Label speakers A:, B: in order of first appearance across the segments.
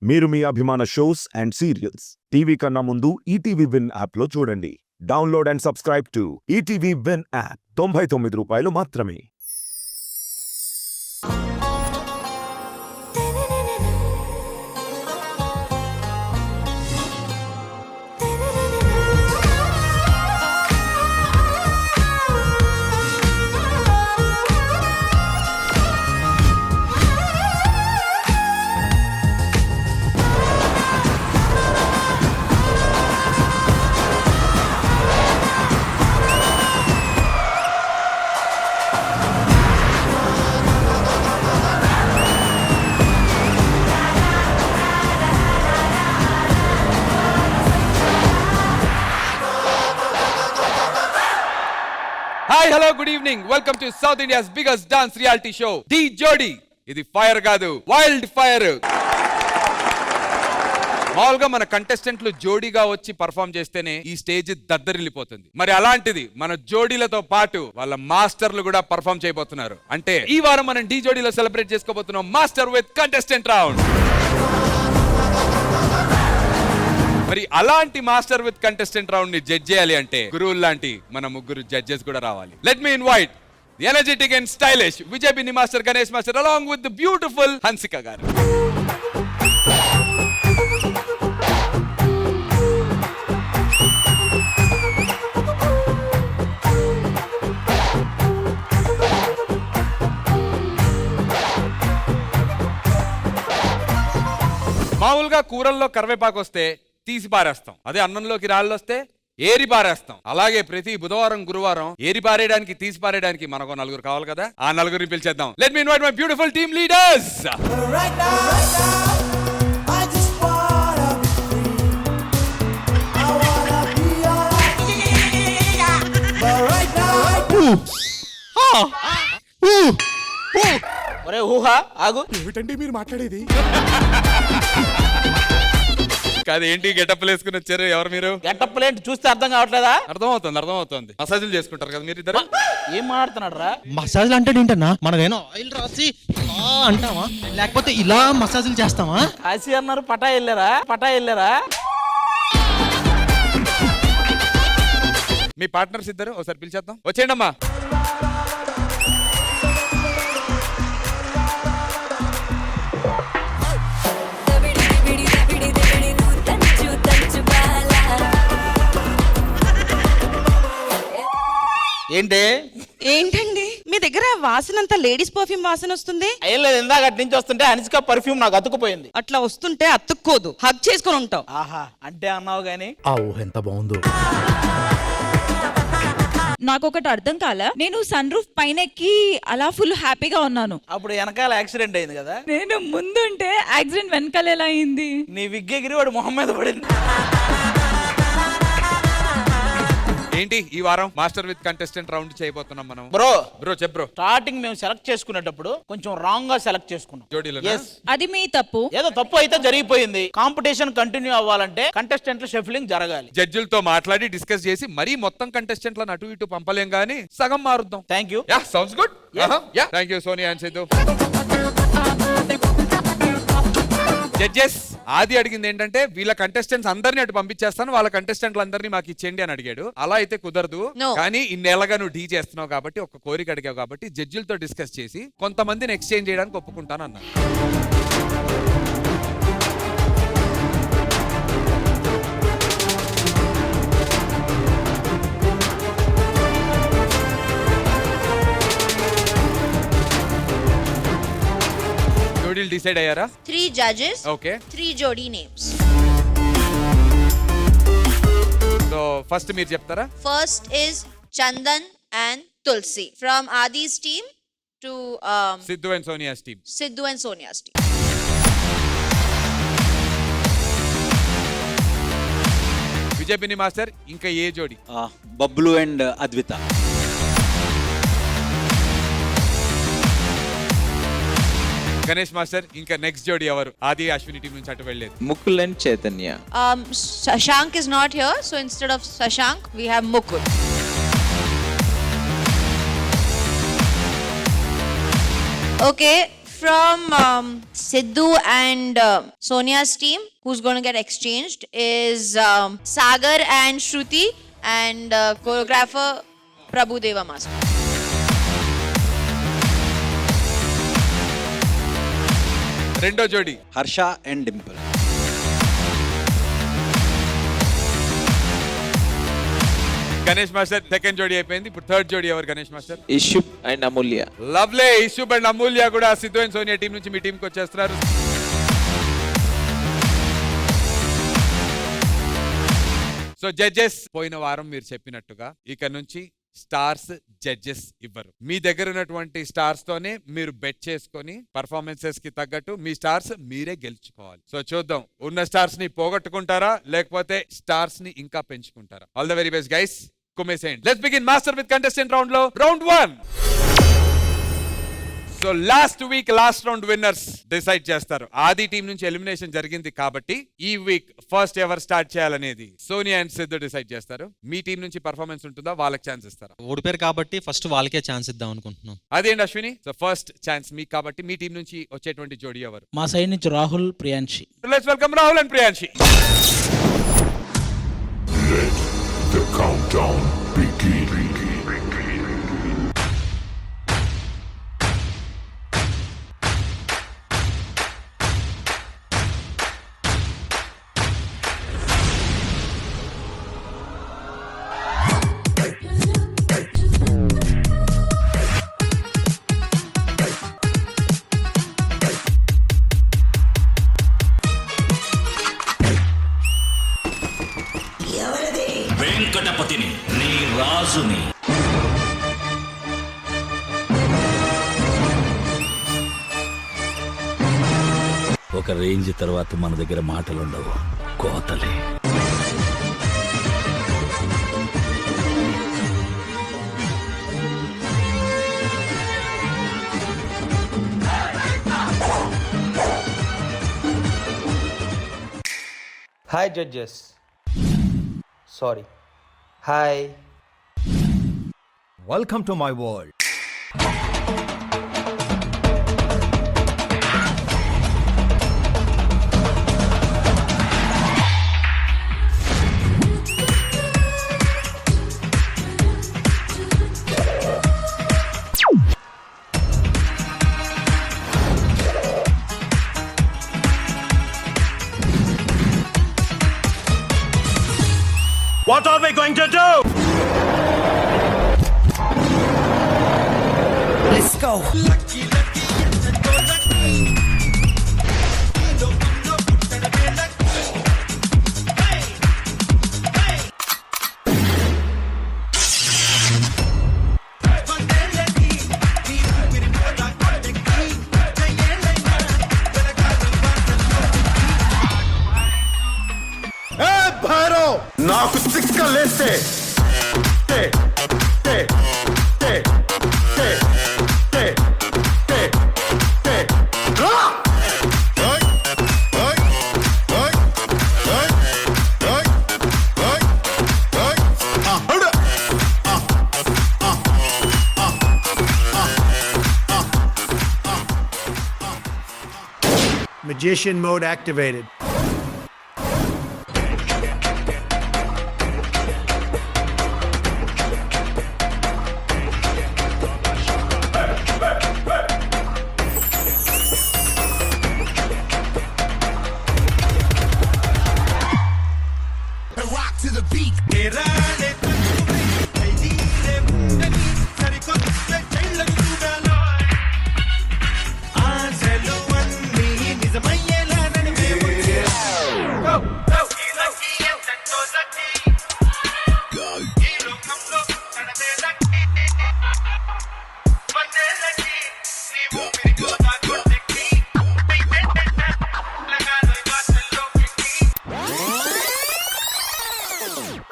A: మీరు మీ అభిమాన shows and serials TV కన్నా ముందు ఈటీవీ విన్ యాప్లో చూడండి. Download and subscribe to ETV win app. 99 రూపాయలు మాత్రమే.
B: Hi hello good evening. Welcome to south India's biggest dance reality show the జోడీ. ఇది ఫైర్ కాదు, వైల్డ్ ఫైర్. మామూలుగా మన కంటెస్టెంట్లు జోడీగా వచ్చి పర్ఫామ్ చేస్తేనే ఈ స్టేజ్ దద్దరిల్లిపోతుంది. మరి అలాంటిది మన జోడీలతో పాటు వాళ్ళ మాస్టర్లు కూడా పర్ఫామ్ చేయబోతున్నారు. అంటే ఈ వారం మనం డి జోడీలో సెలబ్రేట్ చేసుకోబోతున్నాం మాస్టర్ విత్ కంటెస్టెంట్ రౌండ్. మరి అలాంటి మాస్టర్ విత్ కంటెస్టెంట్ రౌండ్ ని జడ్జ్ చేయాలి అంటే గురువులు లాంటి మన ముగ్గురు జడ్జెస్ కూడా రావాలి. Let me invite the energetic and stylish Vijay Binni master, Ganesh master along with the beautiful Hansika garu. మామూలుగా కూరల్లో కరివేపాకు వస్తే తీసి పారేస్తాం, అదే అన్నంలోకి రాళ్ళు వస్తే ఏరి పారేస్తాం. అలాగే ప్రతి బుధవారం గురువారం ఏరి పారేయడానికి తీసి పారేయడానికి మనకు నలుగురు కావాలి కదా. ఆ నలుగురిని పిలిచేద్దాం. Let me invite my beautiful team leaders.
C: ఒరే ఊహా ఆగు.
D: ఏమిటండి మీరు మాట్లాడేది?
B: అదేంటి గెటప్లు వేసుకుని వచ్చారు? ఎవరు మీరు?
C: గెటప్లు ఏంటి చూస్తే అర్థం కావట్లేదా?
B: అర్థమవుతుంది. మసాజులు చేసుకుంటారు కదా మీరు ఇద్దరు.
C: ఏం మాట్లాడుతున్నాడు రా?
E: మసాజ్లు అంటే ఏంటన్నా? మనమేనో ఆయిల్ రాసి అంటావా, లేకపోతే ఇలా మసాజులు చేస్తావా?
C: కాశీ అన్నారు, పటా వెళ్ళారా?
B: మీ పార్ట్నర్స్ ఇద్దరు ఒకసారి పిలిచేద్దాం. వచ్చేయండి అమ్మా.
F: ఏంటండి మీ దగ్గర వాసన అంతా లేడీస్ పర్ఫ్యూమ్ వాసన వస్తుంది?
C: ఏం లేదు, ఇందాక అటు నుంచి వస్తుంటే హన్సిక పర్ఫ్యూమ్ నాకు అతుక్కుపోయింది.
F: అట్లా వస్తుంటే అతుక్కోదు, హగ్ చేసుకొని ఉంటావు.
C: ఆహా అంటే అన్నావు గానీ
E: ఆ ఊహ ఎంత బాగుందో.
G: నాకు ఒకటి అర్థం కాల. నేను సన్ రూఫ్ పైన ఎక్కి అలా ఫుల్ హ్యాపీగా ఉన్నాను.
C: అప్పుడు వెనకాల యాక్సిడెంట్ అయింది కదా.
G: నేను ముందుంటే యాక్సిడెంట్ వెనకాల ఎలా అయింది?
C: నీ విగ్గెగిరి వాడు మొహం మీద పడింది.
B: ఏంటి ఈ వారం మాస్టర్ విత్ కంటెస్టెంట్ రౌండ్ చేయబోతున్నాం మనం.
C: బ్రో
B: చెప్ బ్రో.
C: స్టార్టింగ్ మేము సెలెక్ట్ చేసుకునేటప్పుడు కొంచెం రాంగ్ గా సెలెక్ట్ చేసుకున్నాం.
B: జోడీలో
C: Yes.
G: అది మీ తప్పు.
C: ఏదో తప్పు అయితే జరిగిపోయింది. కాంపిటీషన్ కంటిన్యూ అవ్వాలంటే కంటెస్టెంట్లు షఫలింగ్ జరగాలి.
B: జడ్జిలతో మాట్లాడి డిస్కస్ చేసి మరీ మొత్తం కంటెస్టెంట్లను అటు ఇటు పంపలేం గానీ సగం మారుద్దాం.
C: Thank you.
B: Yeah sounds good.
C: Yes.
B: Yeah thank you Sonia and Sidhu. Judges Adi అడిగింది ఏంటంటే వీళ్ళ కంటెస్టెంట్స్ అందరినీ అటు పంపించేస్తాను, వాళ్ళ కంటెస్టెంట్లు అందరినీ మాకు ఇచ్చేయండి అని అడిగాడు. అలా అయితే కుదరదు. కానీ ఇన్నేళ్ళగా నువ్వు డీ చేస్తున్నావు కాబట్టి, ఒక కోరిక అడిగావు కాబట్టి జడ్జిలతో డిస్కస్ చేసి కొంతమందిని ఎక్స్చేంజ్ చేయడానికి ఒప్పుకుంటాను అన్నాను. జోడీలు డిసైడ్ అయ్యారా?
H: 3 judges.
B: Okay.
H: 3 jodi names.
B: So first మీరు చెప్తారా?
H: First is Chandan and Tulsi from Adi's team to
B: Sidhu and Sonia's team.
H: Sidhu and Sonia's team.
B: Vijay Binni master ఇంకా ఏ జోడి?
I: బబ్లు అండ్ అద్విత.
B: గణేష్ మాస్టర్ ఇంకా నెక్స్ట్ జోడి ఎవరు? ఆది అశ్విని టీం నుంచి అటు వెళ్ళేది.
I: Mukul and Chaitanya.
H: Shashank is not here, so instead of Shashank, we have Mukul. Okay, from Sidhu and Sonia's team, who's going to get exchanged, is Sagar and Shruti, and choreographer Prabhu Deva Master.
B: రెండో జోడి
I: Harsha and Dimple.
B: Ganesh master second జోడి అయిపోయింది. ఇప్పుడు third జోడి ఎవరు Ganesh master?
D: Ishu and Amulya.
B: Lovely. ఇష్యూబ్ and Amulya కూడా Sidhu and Sonia team నుంచి మీ టీంకి వచ్చేస్తున్నారు. సో జడ్జెస్, పోయిన వారం మీరు చెప్పినట్టుగా ఇక నుంచి స్టార్స్ జడ్జెస్ ఇవ్వరు. మీ దగ్గర ఉన్నటువంటి స్టార్స్ తోనే మీరు బెట్ చేసుకొని పర్ఫార్మెన్సెస్ కి తగ్గట్టు మీ స్టార్స్ మీరే గెలుచుకోవాలి. సో చూద్దాం, ఉన్న స్టార్స్ ని పోగొట్టుకుంటారా లేకపోతే స్టార్స్ ని ఇంకా పెంచుకుంటారా? All the very best guys, కుమ్మేసేయండి. Let's begin master with contestant round లో round 1. So last week last round winners decide చేస్తారు. ఆది టీం నుంచి ఎలిమినేషన్ జరిగింది కాబట్టి ఈ వీక్ ఫస్ట్ ఎవర్ స్టార్ట్ చేయాలనేది సోనియా అండ్ సిద్ధు డిసైడ్ చేస్తారు. మీ టీం నుంచి పర్ఫార్మెన్స్ ఉంటుందా, వాళ్ళకి ఛాన్స్ ఇస్తారా?
E: ఓడిపోయారు కాబట్టి ఫస్ట్ వాళ్ళకే ఛాన్స్ ఇద్దాం అనుకుంటున్నాం.
B: అదేంటి అశ్విని? సో ఫస్ట్ ఛాన్స్ మీకు కాబట్టి మీ టీం నుంచి వచ్చేటువంటి జోడీ ఎవరు?
C: మా సైడ్ నుంచి Rahul, Priyanshi.
B: Let's welcome Rahul and Priyanshi.
A: The countdown begin.
J: వెంకటపతిని, నీ రాజుని. ఒక రేంజ్ తర్వాత మన దగ్గర మాటలుండవు, కోతలే.
K: Hi judges. Sorry. Hi. Welcome to my world.
J: What are we going to do?
F: Let's go.
A: నాకు సిక్కలేస్తే
K: Magician mode activated.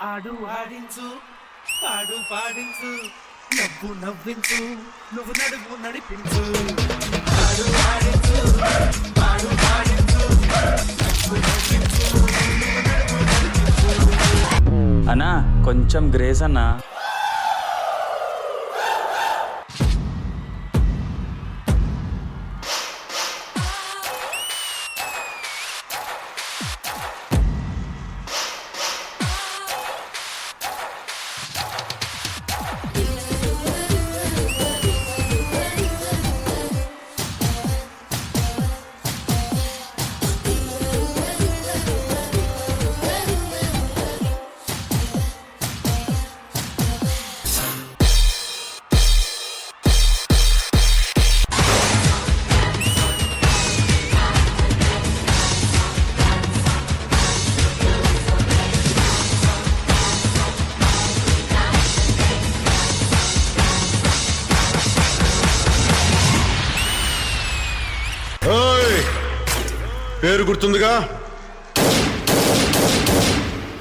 J: ఆడు ఆడించు, పాడు పాడించు, నవ్వు నవ్వించు, నువ్వు నడుము నడిపించు. ఆడు ఆడించు, పాడు పాడించు, నవ్వు నవ్వించు, నువ్వు నడుము నడిపించు.
D: అన్నా కొంచెం గ్రేస్ అన్నా.
K: పేరు గుర్తుందిగా?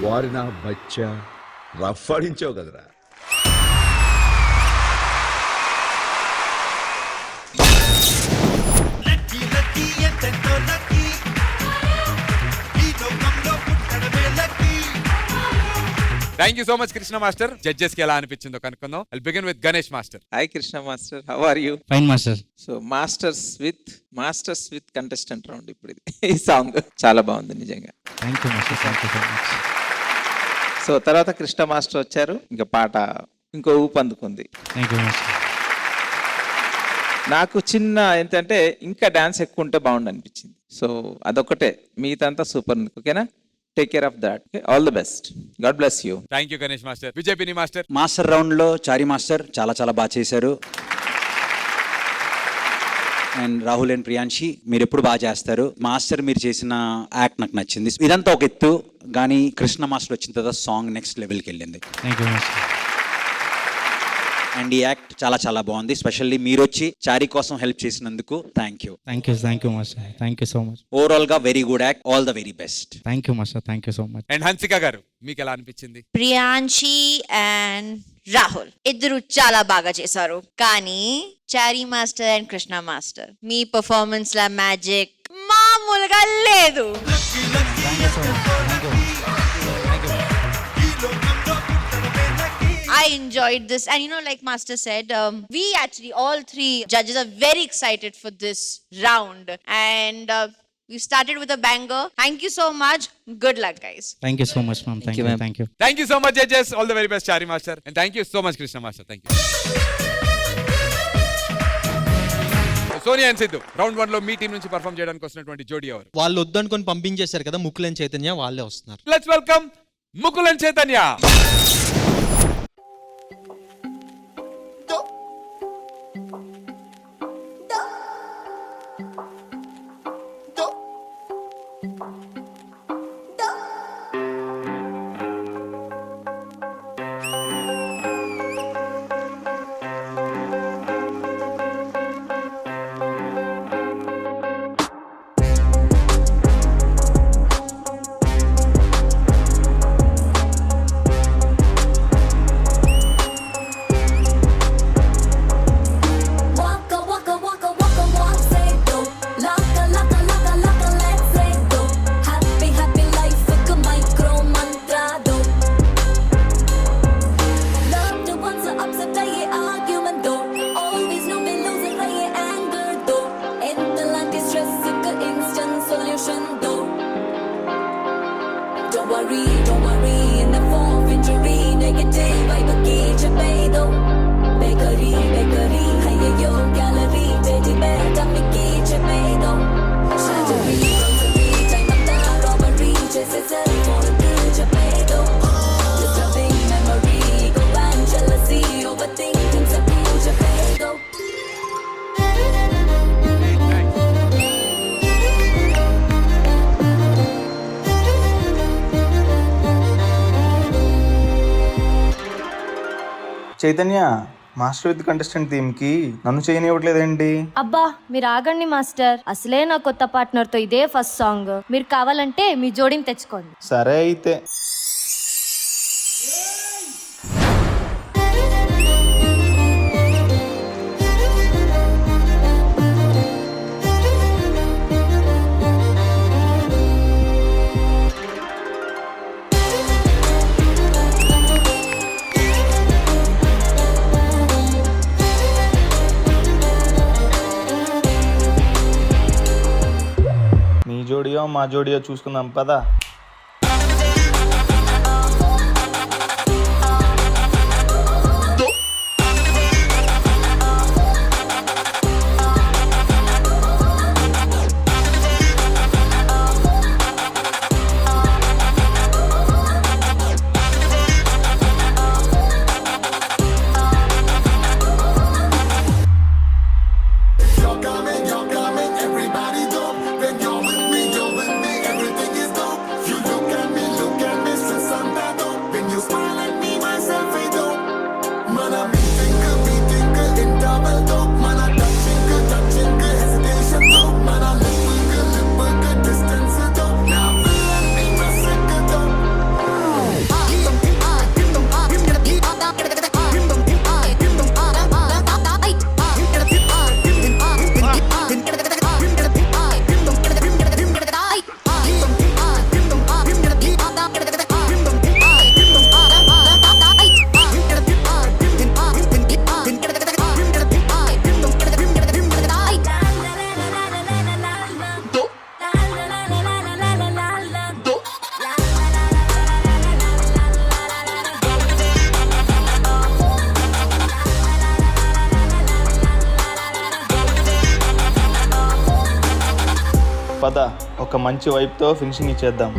J: వారి నా బచ్చా రఫ్ ఆడించావు కదరా.
B: Thank you so much Krishna master. Judges కి ఎలా అనిపించిందో కనుక్కుందాం. I begin with Ganesh master.
I: Hi Krishna master, how are you?
E: Fine master.
I: So masters with contestant round ఇప్పుడు ఇది. ఈ సాంగ్ చాలా బాగుంది నిజంగా.
E: Thank you master, thank you so much.
I: So తర్వాత కృష్ణ మాస్టర్ వచ్చారు, ఇంకా పాట ఇంకో ఊపు అందుకుంది.
E: Thank you master.
I: నాకు చిన్న ఏంటంటే ఇంకా డాన్స్ ఎక్కువ ఉంటే బాగుండు అనిపించింది. సో అదొకటే, మిగతా సూపర్. ఓకేనా? Take care of that. All the best. God bless you.
B: Thank you Ganesh master. విజయపిని మాస్టర్.
L: మాస్టర్ రౌండ్లో చారి మాస్టర్ చాలా చాలా బాగా చేశారు. అండ్ రాహుల్ అండ్ ప్రియాంశి మీరు ఎప్పుడు బాగా చేస్తారు. మాస్టర్ మీరు చేసిన యాక్ట్ నాకు నచ్చింది. ఇదంతా ఒక ఎత్తు, కానీ కృష్ణ మాస్టర్ వచ్చిన తర్వాత సాంగ్ నెక్స్ట్ లెవెల్కి వెళ్ళింది.
E: Thank you master.
L: అండ్ ఈ యాక్ట్ చాలా చాలా బాగుంది. స్పెషల్లీ మీరు వచ్చి చారి కోసం హెల్ప్ చేసినందుకు thank you.
E: Thank you master. Thank you so much.
L: Overall గా very good act. All the very best.
E: Thank you master. Thank you so much.
B: And Hansika garu, మీకు ఎలా అనిపించింది?
H: ప్రియాంశి అండ్ రాహుల్ ఇద్దరు చాలా బాగా చేశారు, కానీ Chari master and Krishna master మీ పర్ఫార్మెన్స్ లా మ్యాజిక్ మామూలుగా లేదు. I enjoyed this, and you know, like Master said, we actually all three judges are very excited for this round, and we started with a banger. Thank you so much. Good luck, guys.
E: Thank you so much ma'am. Thank you. Thank you.
B: Thank you so much judges. All the very best Chari master. And thank you so much Krishna master. Thank you. Sonia and Siddhu, round 1 లో మీ team నుంచి perform చేయడానికి వస్తున్నటువంటి జోడీ ఎవరు?
E: వాళ్ళు వద్దనుకొని పంపించేశారు కదా, ముకులన్ చైతన్య, వాళ్ళే వస్తున్నారు.
B: లెట్స్ వెల్కమ్ ముకులన్ Chaitanya.
M: Don't worry, in the form of injury, negative, vibe ke chape do. Bakery, hey yo, gallery, teddy bear, tummy ke chape do. Surgery, rosary, time of the robbery, chase cell phone ke chape do. Disturbing memory, go and jealousy, overthinking se ke chape do.
K: Chaitanya, master with contestant theme కి నన్ను చేయనివ్వట్లేదేంటి?
M: అబ్బా మీరు ఆగండి master, అసలే నా కొత్త partner తో ఇదే ఫస్ట్ సాంగ్. మీరు కావాలంటే మీ జోడీని తెచ్చుకోండి.
K: సరే అయితే. నీ జోడియో మా జోడియో చూసుకుందాం పదా. పద ఒక మంచి వైపుతో ఫినిషింగ్ ఇచ్చేద్దాం.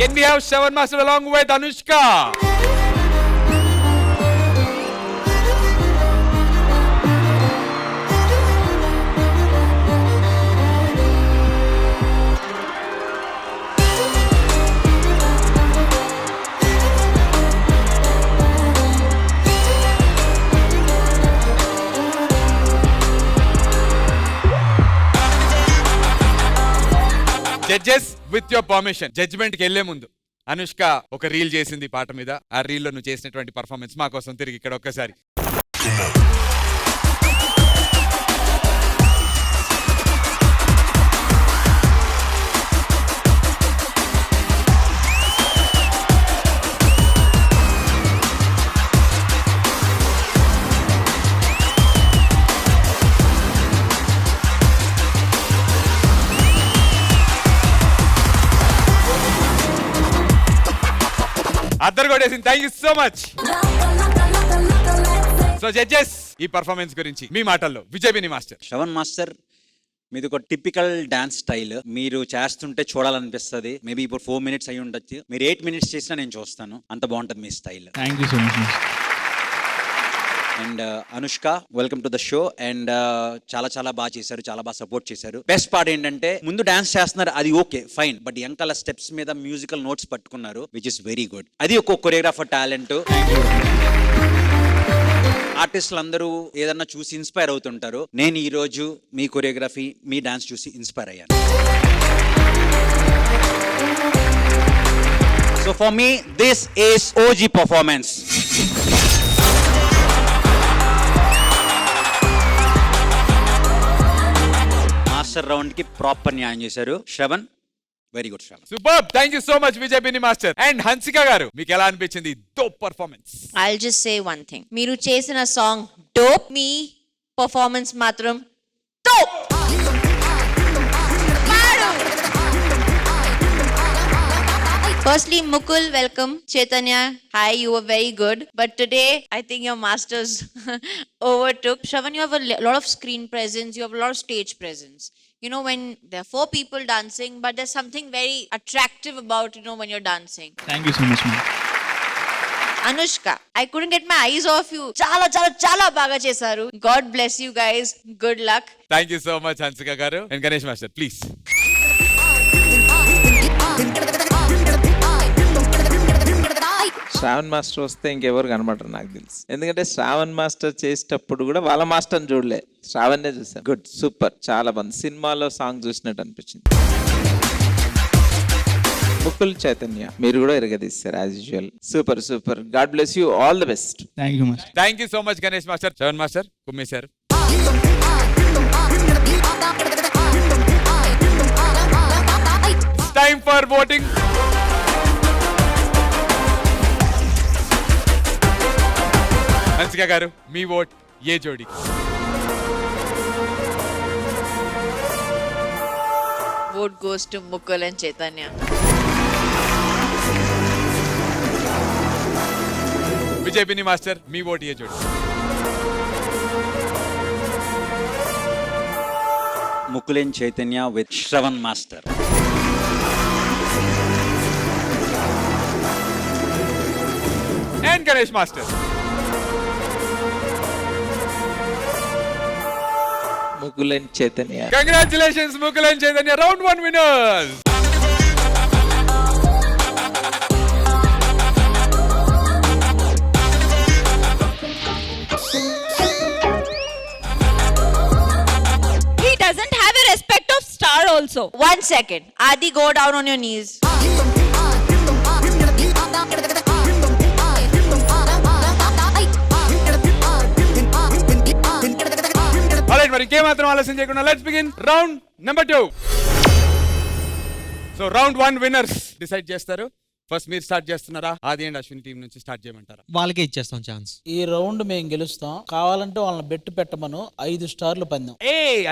B: Can we have Shravan Master along with Anushka? Judges with your permission, judgement కి వెళ్లే ముందు అనుష్క ఒక రీల్ చేసింది పాట మీద. ఆ రీల్ లో నువ్వు చేసినటువంటి పర్ఫార్మెన్స్ మా కోసం తిరిగి ఇక్కడ ఒక్కసారి. అద్దరు కొట్టేసింది. Thank you so much. So judges, ఈ పర్ఫార్మెన్స్ గురించి మీ మాటల్లో విజయ్ మాస్టర్.
L: శ్రవణ్ మాస్టర్, మీది ఒక టిపికల్ డాన్స్ స్టైల్. మీరు చేస్తుంటే చూడాలనిపిస్తుంది. మేబీ ఇప్పుడు 4 minutes అయి ఉండొచ్చు. మీరు 8 minutes చేసినా నేను చూస్తాను. అంత బాగుంటుంది మీ style.
E: Thank you so much.
L: And Anushka, welcome to the show. And చాలా చాలా బాగా చేశారు, చాలా బాగా సపోర్ట్ చేశారు. బెస్ట్ పార్ట్ ఏంటంటే ముందు డాన్స్ చేస్తున్నారు, అది ఓకే ఫైన్, బట్ వెనకాల స్టెప్స్ మీద మ్యూజికల్ నోట్స్ పట్టుకున్నారు, విచ్ ఇస్ వెరీ గుడ్. అది ఒక కొరియోగ్రాఫర్ టాలెంట్. ఆర్టిస్టులు అందరూ ఏదన్నా చూసి ఇన్స్పైర్ అవుతుంటారు. నేను ఈ రోజు మీ కొరియోగ్రఫీ, మీ డాన్స్ చూసి ఇన్స్పైర్ అయ్యాను. So for me this is OG performance. Master round కి ప్రాపర్ న్యాయం చేశారు. Shravan, very good Shravan.
B: Super. Thank you so much Vijay master. And Hansika garu, మీకు ఎలా అనిపించింది dope performance?
H: I'll just say one thing. మీరు చేసిన సాంగ్ డోప్, మీ పర్ఫార్మెన్స్ మాత్రం top. Firstly, Mukul, welcome. Chaitanya, hi, you were very good. But today, I think your masters overtook. Shravan, you have a lot of screen presence, you have a lot of stage presence. You know, when there are 4 people dancing, but there's something very attractive about, you know, when you're dancing.
E: Thank you so much.
H: Anushka, I couldn't get my eyes off you. Chala, chala, chala baga chesaru. God bless you guys. Good luck.
B: Thank you so much Hansika garu. And Ganesh master please.
I: Shravan master వస్తే ఇంకెవరు కనబడరు నాకు తెలుసు. ఎందుకంటే Shravan master చేసేటప్పుడు కూడా వాళ్ళ మాస్టర్ని చూడలే, శ్రావణ్నే చూసాను. గుడ్, సూపర్, చాలా బాగుంది. సినిమాలో సాంగ్ చూసినట్టు అనిపించింది. ముకుల్, చైతన్య, మీరు కూడా ఎరగదీస్తారు as usual. Super super. God bless you, all the best.
E: Thank you much.
B: Thank you so much Ganesh master. Shravan master కుమ్మేశారు. Time for voting. Hansika garu మీ ఓట్ ఏ జోడి?
H: Vote goes to Mukul and Chaitanya.
B: Vijay Binni master మీ ఓట్ ఏ జోడి?
L: ముకులేన్ Chaitanya with Shravan master.
B: And Ganesh master.
I: Mukul and Chaitanya.
B: Congratulations Mukul and Chaitanya, round 1 winners.
G: He doesn't have a respect of star also.
H: 1 second. Adi, go down on your knees.
B: Alright, మరి ఇంకేమాత్రం ఆలస్యం చేయకుండా let's begin round number 2. So round 1 winners decide చేస్తారు. First మీరు start చేస్తున్నారా, ఆది and Ashwini team నుంచి start చేయమంటారా?
E: వాళ్ళకే ఇచ్చేస్తాం ఛాన్స్.
C: ఈ రౌండ్ మేము గెలుస్తాం, కావాలంటే వాళ్ళని బెట్టు పెట్టమను. 5 స్టార్లు పందెం.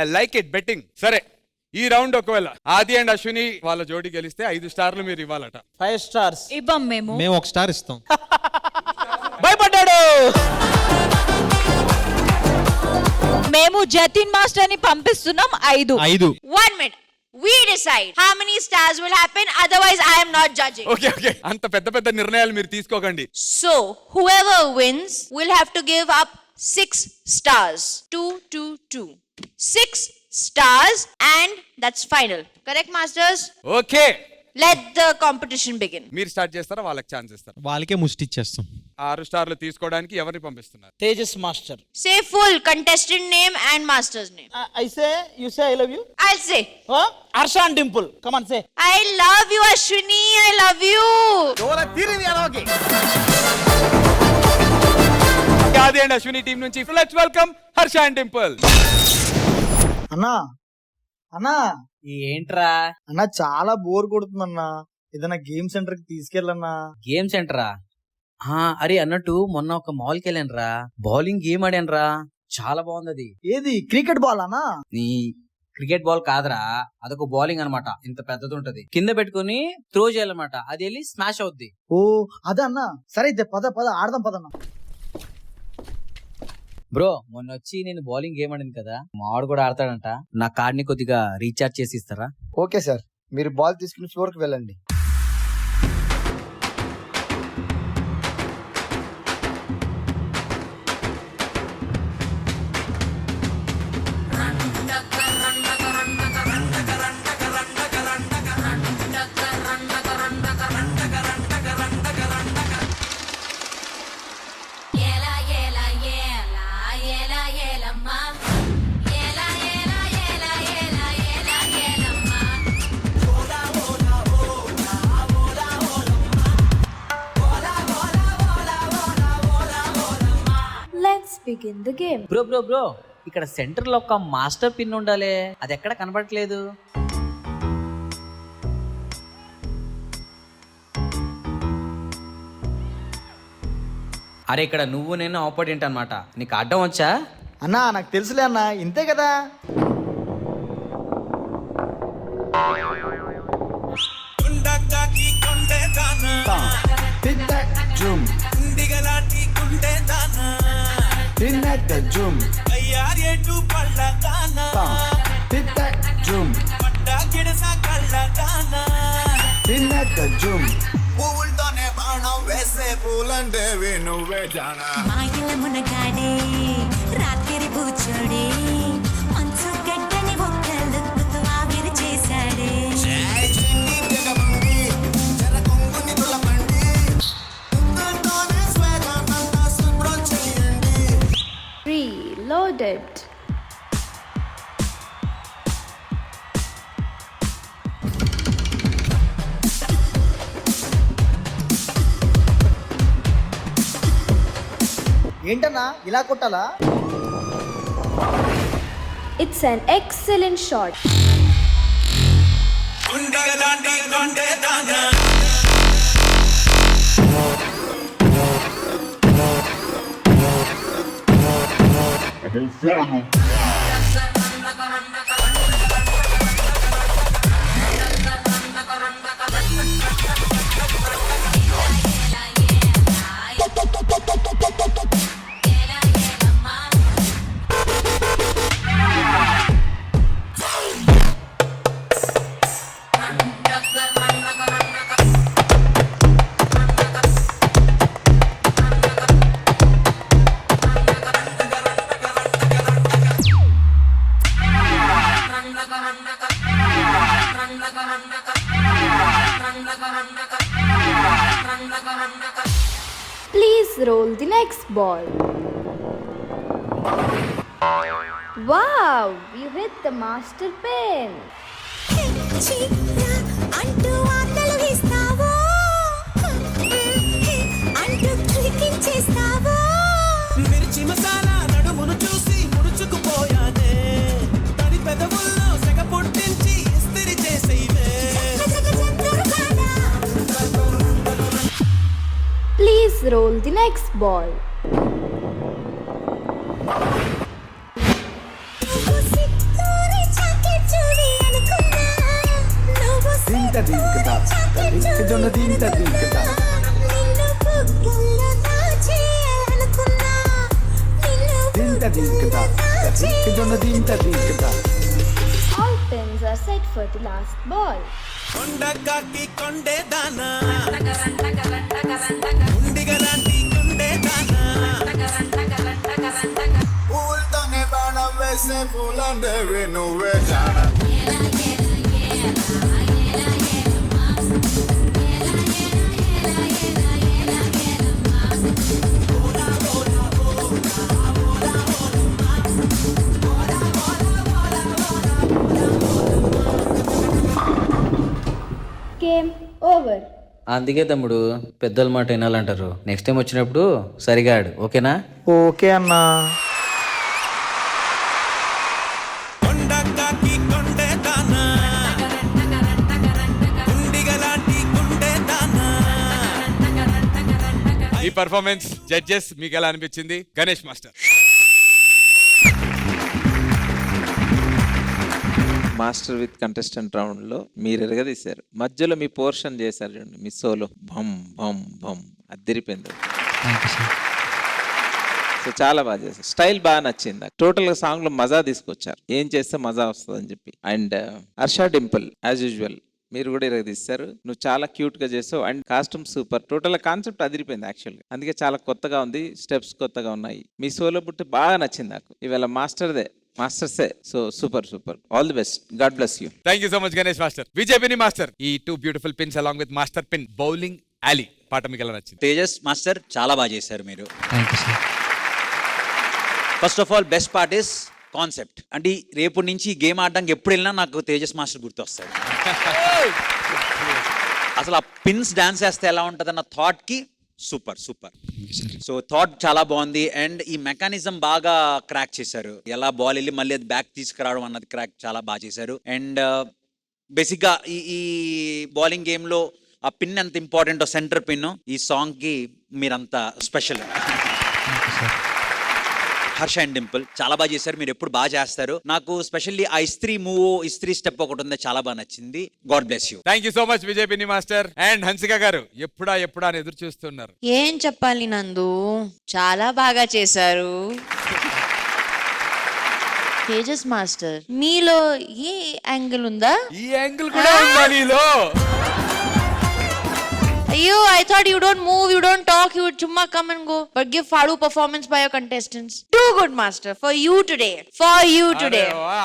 B: I like it, betting. సరే, ఈ రౌండ్ ఒకవేళ ఆది అండ్ అశ్విని వాళ్ళ జోడి గెలిస్తే 5 స్టార్లు మీరు ఇవ్వాలట.
C: 5 స్టార్స్
G: ఇవ్వం మేము.
E: 1 స్టార్ ఇస్తాం.
C: భయపడ్డాడు.
G: మేము జతిన్ మాస్టర్ ని పంపిస్తున్నాం 5.
H: 1 minute. We decide how many stars will happen. Otherwise, I am not judging.
B: Okay, అంత పెద్ద పెద్ద నిర్ణయాలు మీరు తీసుకోకండి.
H: So, whoever wins will have to give up 6 stars. 2, 2, 2. 6 stars, and that's final. Correct, masters?
B: Okay,
H: Let the competition begin.
B: మీరు start చేస్తారా, వాళ్ళకి chance ఇస్తారా?
E: వాళ్ళకే ముష్టి ఇచ్చేస్తాం.
B: 6 స్టార్లు తీసుకోవడానికి ఎవరిని పంపిస్తున్నారు?
C: Tejas master.
H: Say full contestant name and master's name.
C: I say, you say I love you.
H: I'll say.
C: Harsha and Dimple. Come on, say.
H: I love you, Ashwini. I love you.
B: ఆది and Ashwini team నుంచి let's welcome Harsha and Dimple.
K: అన్నా అన్నా
C: ఏంట్రా
K: అన్నా, చాలా bore కొడుతుందన్నా. ఏదైనా game centre కి తీసుకెళ్ళన్నా.
C: Game సెంటరా? అరే అన్నట్టు మొన్న ఒక మాల్కి వెళ్ళానురా, బౌలింగ్ గేమ్ ఆడానురా, చాలా బాగుంది అది.
K: ఏది, క్రికెట్ బాల్ అన్నా?
C: నీ క్రికెట్ బాల్ కాదురా, అదొక బౌలింగ్ అన్నమాట. ఇంత పెద్దది ఉంటది, కింద పెట్టుకుని త్రో చేయాలన్నమాట. అది వెళ్ళి స్మాష్ అవుద్ది.
K: ఓ అదే అన్నా. సరే అయితే పద ఆడదాం పదన్నా.
C: బ్రో, మొన్న వచ్చి నేను బౌలింగ్ గేమ్ ఆడాను కదా, మావాడు కూడా ఆడతాడంట. నా కార్డ్ ని కొద్దిగా రీఛార్జ్ చేసి ఇస్తారా?
K: ఓకే సార్, మీరు బాల్ తీసుకుని ఫ్లోర్ కి వెళ్ళండి.
M: Let's begin the game.
C: Bro, ఇక్కడ సెంటర్ లో ఒక మాస్టర్ పిన్ ఉండాలి, అది ఎక్కడ కనబడట్లేదు. అరే, ఇక్కడ నువ్వు నేను ఆపోజిట్ అన్నమాట. నీకు అడ్డం వచ్చా?
K: అన్నా నాకు తెలుసులే అన్నా, ఇంతే కదా.
M: మాయల మునగాడే రాత్రి కూర్చోడే, మంచు గడ్డని ఒక్కళ్ళతో ఆవిరి చేశాడే. Reloaded.
K: ఏంటన్నా ఇలా కొట్టాలా?
M: It's an excellent shot. Please roll the next ball. Wow, you hit the master pin.
E: మిర్చి మసాలా నడుమును చూసి ముడుచుకుపోయానే తడి పెదవుల్లో సెగ పుట్టించి ఇస్తిరి చేసేవే.
M: Please roll the next ball. All pins are set for the last ball.
E: కొండకాకి కొండే దానా ఉండిగలాంటి కొండే దానా పూలతోనే బాణం వేసే పూలందేవి నువ్వే జానా.
M: Game over.
C: అందుకే తమ్ముడు పెద్దల మాట వినాలంటారు. నెక్స్ట్ టైం వచ్చినప్పుడు సరిగా ఆడు, ఓకేనా?
K: ఓకే అన్నా.
E: కొండకాకి కొండే దానా ఉండిగలాంటి కొండే దానా.
B: ఈ పర్ఫార్మెన్స్ జడ్జెస్ మీకు ఎలా అనిపించింది? Ganesh master.
I: Master with contestant round లో మీరు ఎరగదీశారు, మధ్యలో మీ పోర్షన్ చేశారు చూడండి, మీ సోలో భమ్ భమ్ భమ్ అదిరిపోయింది. సో చాలా బాగా చేశారు, స్టైల్ బాగా నచ్చింది. టోటల్ గా సాంగ్ లో మజా తీసుకొచ్చారు, ఏం చేస్తే మజా వస్తుంది అని చెప్పి. And Harsha Dimple as usual మీరు కూడా ఎరగదీశారు. నువ్వు చాలా క్యూట్ గా చేసావు and costume super. Total concept అదిరిపోయింది యాక్చువల్గా, అందుకే చాలా కొత్తగా ఉంది, స్టెప్స్ కొత్తగా ఉన్నాయి. మీ సోలో బుట్టి బాగా నచ్చింది నాకు. ఇవాళ మాస్టర్సే. So super super, all the best, God bless you.
B: Thank you so much Ganesh master. Vijay Binni master, ఈ 2 beautiful pins along with master pin bowling అలీ పాట మీకు ఎలా నచ్చింది?
L: తేజస్ మాస్టర్ చాలా బాగా చేశారు మీరు. First of all best part is concept. అంటే రేపు నుంచి గేమ్ ఆడడానికి ఎప్పుడు వెళ్ళినా నాకు తేజస్ మాస్టర్ గుర్తొస్తాడు. అసలు ఆ పిన్స్ డాన్స్ వేస్తే ఎలా ఉంటుంది అన్న థాట్ కి సూపర్. సో థాట్ చాలా బాగుంది అండ్ ఈ మెకానిజం బాగా క్రాక్ చేశారు. ఎలా బాల్ వెళ్ళి మళ్ళీ అది బ్యాక్ తీసుకురావడం అన్నది క్రాక్ చాలా బాగా చేశారు. అండ్ బేసిక్ గా ఈ బౌలింగ్ గేమ్ లో ఆ పిన్ ఎంత ఇంపార్టెంట్, సెంటర్ పిన్ ఈ సాంగ్ కి మీరంత స్పెషల్. హర్ష అండ్ డింపుల్ చాలా బాగా చేశారు, మీరు ఎప్పుడు బాగా చేస్తారు. నాకు స్పెషల్లీ ఆ ఇస్త్రీ స్టెప్ ఒకటి ఉంది, చాలా బాగా నచ్చింది. God bless you.
B: Thank you so much Vijay Binni master. And Hansika garu ఎప్పుడా అని ఎదురు చూస్తున్నారు.
H: ఏం చెప్పాలి నందు, చాలా బాగా చేశారు. తేజస్ మాస్టర్ మీలో ఏ యాంగిల్ ఉందా?
B: ఈ యాంగిల్ కూడా ఉందా నీలో?
H: అయ్యో, I thought you don't move, you don't talk, you would chumma come and go. But give Fadu performance by your contestants. Do good, master. For you today.
B: అరే వా.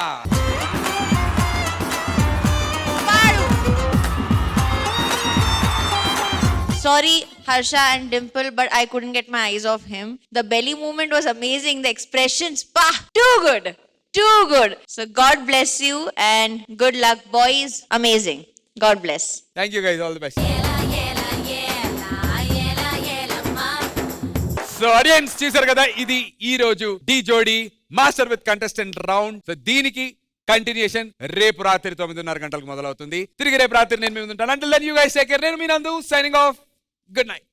H: Fadu. Sorry, Harsha and Dimple, but I couldn't get my eyes off him. The belly movement was amazing. The expressions, too good. So God bless you and good luck, boys. Amazing. God bless.
B: Thank you guys, all the best. So audience చూసారు కదా, ఇది ఈ రోజు D జోడీ master with contestant round. So దీనికి continuation రేపు రాత్రి 9:30 గంటలకు మొదలవుతుంది. తిరిగి రేపు రాత్రి నేను మీ ముందు ఉంటాను. Until then you guys take care. నేను మీ నందు సైనింగ్ ఆఫ్. Good night.